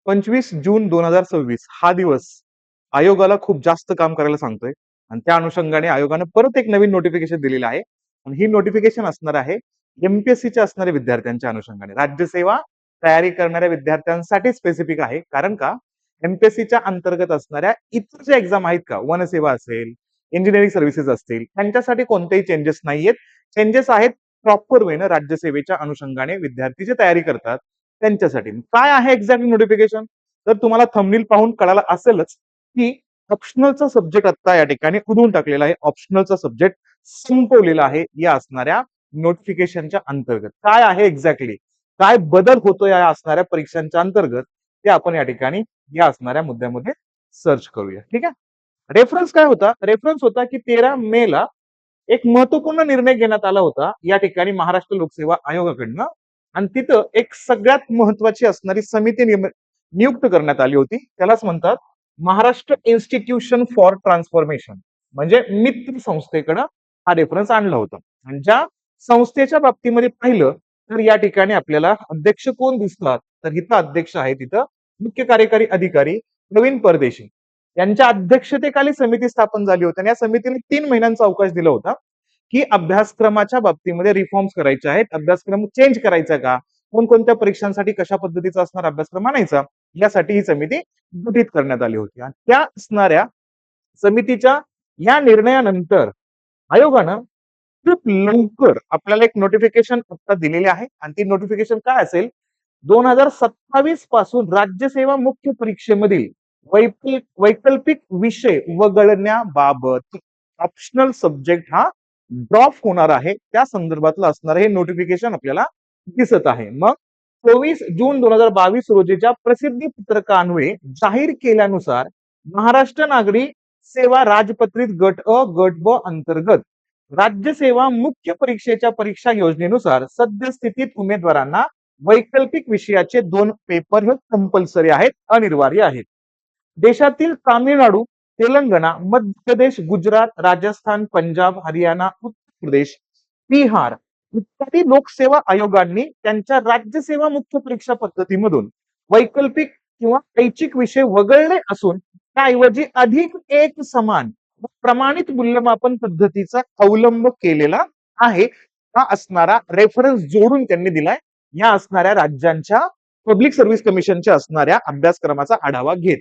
25 जून 2026 हा दिवस आयोगाला खूप जास्त काम करायला सांगतोय आणि त्या अनुषंगाने आयोगानं परत एक नवीन नोटिफिकेशन दिलेलं आहे आणि ही नोटिफिकेशन असणार आहे एमपीएससीच्या असणाऱ्या विद्यार्थ्यांच्या अनुषंगाने राज्यसेवा तयारी करणाऱ्या विद्यार्थ्यांसाठी स्पेसिफिक आहे. कारण का एमपीएससीच्या अंतर्गत असणाऱ्या इतर ज्या एक्झाम आहेत का वनसेवा असेल इंजिनिअरिंग सर्व्हिसेस असतील त्यांच्यासाठी कोणतेही चेंजेस नाहीयेत. चेंजेस आहेत प्रॉपर वेनं राज्यसेवेच्या अनुषंगाने विद्यार्थी जे तयारी करतात त्यांच्यासाठी. काय आहे एक्झॅक्टली नोटिफिकेशन तर तुम्हाला थंबनेल पाहून कळालं असेलच की ऑप्शनलचा सब्जेक्ट आता या ठिकाणी उडवून टाकलेला आहे. ऑप्शनलचा सब्जेक्ट संपवलेला आहे या असणाऱ्या नोटिफिकेशनच्या अंतर्गत. काय आहे एक्झॅक्टली काय बदल होतो या असणाऱ्या परीक्षांच्या अंतर्गत ते आपण या ठिकाणी या असणाऱ्या मुद्द्यामध्ये सर्च करूया. ठीक आहे. रेफरन्स काय होता रेफरन्स होता की 13 मे ला एक महत्वपूर्ण निर्णय घेण्यात आला होता या ठिकाणी महाराष्ट्र लोकसेवा आयोगाकडनं आणि तिथं एक सगळ्यात महत्वाची असणारी समिती नियुक्त करण्यात आली होती. त्यालाच म्हणतात महाराष्ट्र इन्स्टिट्यूशन फॉर ट्रान्सफॉर्मेशन म्हणजे मित्र संस्थेकडे हा रेफरन्स आणला होता. आणि ज्या संस्थेच्या बाबतीमध्ये पाहिलं तर या ठिकाणी आपल्याला अध्यक्ष कोण दिसतात तर इथं अध्यक्ष आहे तिथं मुख्य कार्यकारी अधिकारी प्रवीण परदेशी यांच्या अध्यक्षतेखाली समिती स्थापन झाली होती आणि या समितीने 3 महिन्यांचा अवकाश दिला होता की अभ्यासक्रमाच्या बाबतीमध्ये रिफॉर्म्स करायचे आहेत. अभ्यासक्रम चेंज करायचा का कोणकोणत्या परीक्षांसाठी कशा पद्धतीचा असणार अभ्यासक्रम आणायचा यासाठी ही समिती गठीत करण्यात आली होती. आणि त्या असणाऱ्या समितीच्या या निर्णयानंतर आयोगानं खूप लवकर आपल्याला एक नोटिफिकेशन आता दिलेले आहे आणि ती नोटिफिकेशन काय असेल 2027 पासून राज्यसेवा मुख्य परीक्षेमधील वैकल्पिक विषय वगळण्याबाबत ऑप्शनल सब्जेक्ट हा ड्रॉप होणार आहे त्या संदर्भातलं असणार हे नोटिफिकेशन आपल्याला दिसत आहे. मग 24 जून 2022 रोजीच्या प्रसिद्धी पत्रकान्वये जाहीर केल्यानुसार महाराष्ट्र नागरी सेवा राजपत्रित गट अ गट ब अंतर्गत राज्यसेवा मुख्य परीक्षेच्या परीक्षा योजनेनुसार सद्यस्थितीत उमेदवारांना वैकल्पिक विषयाचे 2 पेपर हे कंपल्सरी आहेत अनिवार्य आहेत. देशातील तामिळनाडू तेलंगणा मध्य प्रदेश गुजरात राजस्थान पंजाब हरियाणा उत्तर प्रदेश बिहार इत्यादी लोकसेवा आयोगांनी त्यांच्या राज्यसेवा मुख्य परीक्षा पद्धतीमधून वैकल्पिक किंवा ऐच्छिक विषय वगळले असून त्याऐवजी अधिक एक समान प्रमाणित मूल्यमापन पद्धतीचा अवलंब केलेला आहे. हा असणारा रेफरन्स जोडून त्यांनी दिलाय या असणाऱ्या राज्यांच्या पब्लिक सर्व्हिस कमिशनच्या असणाऱ्या अभ्यासक्रमाचा आढावा घेत.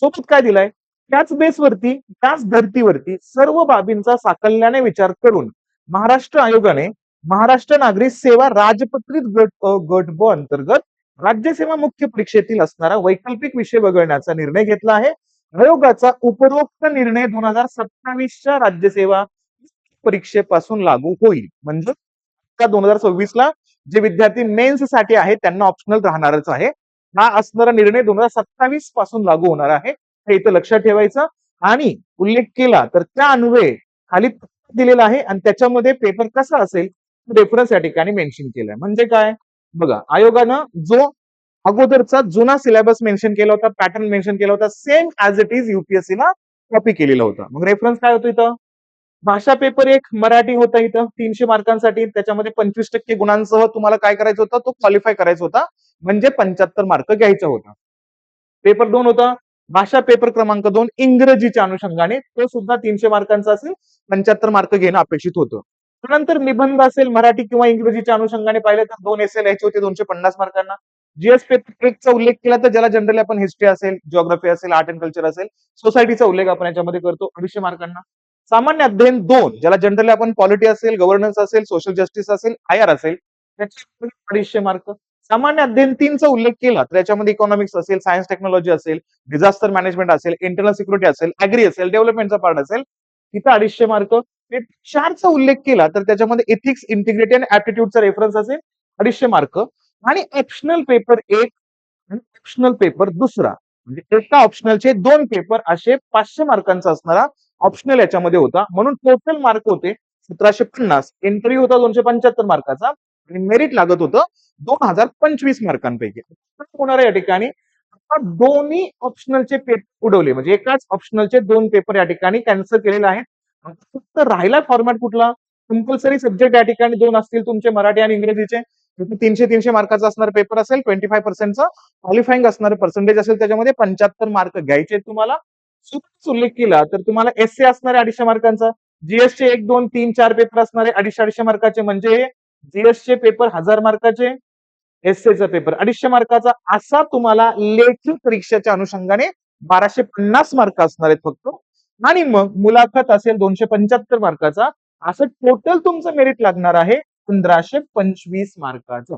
सोबत काय दिलाय त्याच बेसवरती त्याच धर्तीवरती सर्व बाबींचा साकल्याने विचार करून महाराष्ट्र आयोगाने महाराष्ट्र नागरिक सेवा राजपत्रित गट अ गट ब अंतर्गत राज्यसेवा मुख्य परीक्षेतील असणारा वैकल्पिक विषय वगळण्याचा निर्णय घेतला आहे. आयोगाचा उपरोक्त निर्णय 2027च्या राज्यसेवा परीक्षेपासून लागू होईल. म्हणजे 2026ला जे विद्यार्थी मेन्स साठी आहेत त्यांना ऑप्शनल राहणारच आहे. हा असणारा निर्णय 2027 पासून लागू होणार आहे हे इथं लक्षात ठेवायचं. आणि उल्लेख केला तर त्या अन्वये खाली दिलेला आहे आणि त्याच्यामध्ये पेपर कसा असेल रेफरन्स या ठिकाणी मेन्शन केलाय. म्हणजे काय बघा आयोगानं जो अगोदरचा जुना सिलेबस मेन्शन केला होता पॅटर्न मेन्शन केला होता same as it is UPSC ला कॉपी केलेला होता. मग रेफरन्स काय होतो इथं भाषा पेपर 1 मराठी होता इथं 300 मार्कांसाठी त्याच्यामध्ये 25% गुणांसह तुम्हाला काय करायचं होतं तो क्वालिफाय करायचा होता म्हणजे 75 मार्क घ्यायचा होता. पेपर 2 होता भाषा पेपर क्रमांक 2 इंग्रजीच्या अनुषंगाने तो सुद्धा 300 मार्कांचा असेल 75 मार्क घेणं अपेक्षित होतं. त्यानंतर निबंध असेल मराठी किंवा इंग्रजीच्या अनुषंगाने पाहिलं तर 2 एसे लिहायचे होते 250 मार्कांना. जीएस पेपर 1 चा उल्लेख केला तर ज्याला जनरली आपण हिस्ट्री असेल जिओग्राफी असेल आर्ट अँड कल्चर असेल सोसायटीचा उल्लेख आपण याच्यामध्ये करतो 250 मार्कांना. सामान्य अध्ययन 2 ज्याला जनरली आपण पॉलिटी असेल गव्हर्नन्स असेल सोशल जस्टिस असेल आयआर असेल त्याच्यामध्ये 250 मार्क. सामान्य अध्ययन 3 चा उल्लेख केला तर याच्यामध्ये इकॉनॉमिक्स असेल सायन्स टेक्नॉलॉजी असेल डिझास्टर मॅनेजमेंट असेल इंटरनल सिक्युरिटी असेल अॅग्री असेल डेव्हलपमेंटचा पार्ट असेल तिथं 250 मार्क. 4 चा उल्लेख केला तर त्याच्यामध्ये एथिक्स इंटिग्रिटी आणि ऍप्टिट्यूडचा रेफरन्स असेल 250 मार्क. आणि ऑप्शनल पेपर 1 आणि ऑप्शनल पेपर दुसरा म्हणजे एका ऑप्शनलचे 2 पेपर असे 500 मार्कांचा असणारा ऑप्शनल याच्यामध्ये होता. म्हणून टोटल मार्क होते 1750. इंटरव्ह्यू होता 275 मार्काचा आणि मेरिट लागत होतं 2025 मार्कांपैकी. होणार आहे या ठिकाणी आता दोन्ही ऑप्शनलचे पेपर उडवले म्हणजे एकाच ऑप्शनलचे 2 पेपर या ठिकाणी कॅन्सल केलेले आहेत. फक्त राहिला फॉर्मॅट कुठला कंपल्सरी सब्जेक्ट या ठिकाणी 2 असतील तुमचे मराठी आणि इंग्रजीचे 300 मार्काचा असणारा पेपर असेल, 25% क्वालिफाईंग असणारे पर्सेंटेज असेल, त्याच्यामध्ये 75 मार्क घ्यायचे तुम्हाला. सुद्धा उल्लेख केला तर तुम्हाला एसए असणारे 250 मार्कांचा, जीएसचे 1, 2, 3, 4 पेपर असणारे 250 मार्काचे, म्हणजे जीएसचे पेपर 1000 मार्काचे, एसएचा पेपर 250 मार्काचा, असा तुम्हाला लेखी परीक्षेच्या अनुषंगाने 1250 मार्क असणार आहेत फक्त. आणि मग मुलाखत असेल 275 मार्काचा, असं टोटल तुमचं मेरिट लागणार आहे 1525 मार्काचं.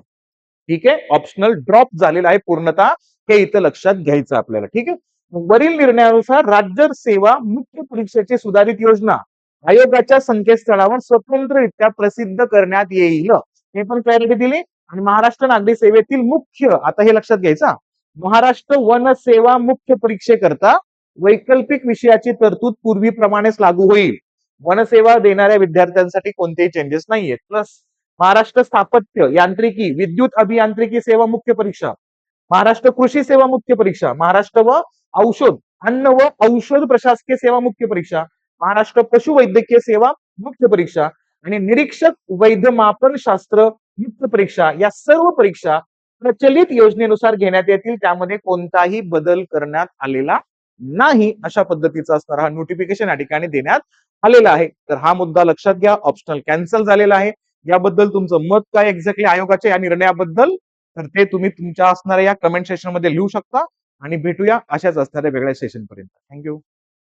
ठीक आहे, ऑप्शनल ड्रॉप झालेला आहे पूर्णतः, हे इथं लक्षात घ्यायचं आपल्याला. ठीक आहे, वरील निर्णयानुसार राज्य सेवा मुख्य परीक्षेची सुधारित योजना आयोगाच्या संकेतस्थळावर स्वतंत्ररित्या प्रसिद्ध करण्यात येईल, हे पण क्लॅरिटी दिली. आणि महाराष्ट्र नागरी सेवेतील मुख्य, आता हे लक्षात घ्यायचं, महाराष्ट्र वन सेवा मुख्य परीक्षेकरता वैकल्पिक विषयाची तरतूद पूर्वीप्रमाणेच लागू होईल. वनसेवा देणाऱ्या विद्यार्थ्यांसाठी कोणतेही चेंजेस नाहीयेत. प्लस महाराष्ट्र स्थापत्य यांत्रिकी विद्युत अभियांत्रिकी सेवा मुख्य परीक्षा, महाराष्ट्र कृषी सेवा मुख्य परीक्षा, महाराष्ट्र व औषध अन्न व औषध प्रशासकीय सेवा मुख्य परीक्षा, महाराष्ट्र पशुवैद्यकीय सेवा मुख्य परीक्षा आणि निरीक्षक वैद्यमापन शास्त्र मुख्य परीक्षा, या सर्व परीक्षा प्रचलित योजनेनुसार घेण्यात येतील. त्यामध्ये कोणताही बदल करण्यात आलेला नाही. अशा पद्धतीचा असणारा हा नोटिफिकेशन या ठिकाणी देण्यात आलेला आहे. तर हा मुद्दा लक्षात घ्या, ऑप्शनल कॅन्सल झालेला आहे. याबद्दल तुमचं मत काय एक्झॅक्टली आयोगाच्या या निर्णयाबद्दल, तर ते तुम्ही तुमच्या असणाऱ्या या कमेंट सेशन मध्ये लिहू शकता. आणि भेटूया अशाच असणाऱ्या वेगळ्या सेशन पर्यंत. थँक्यू.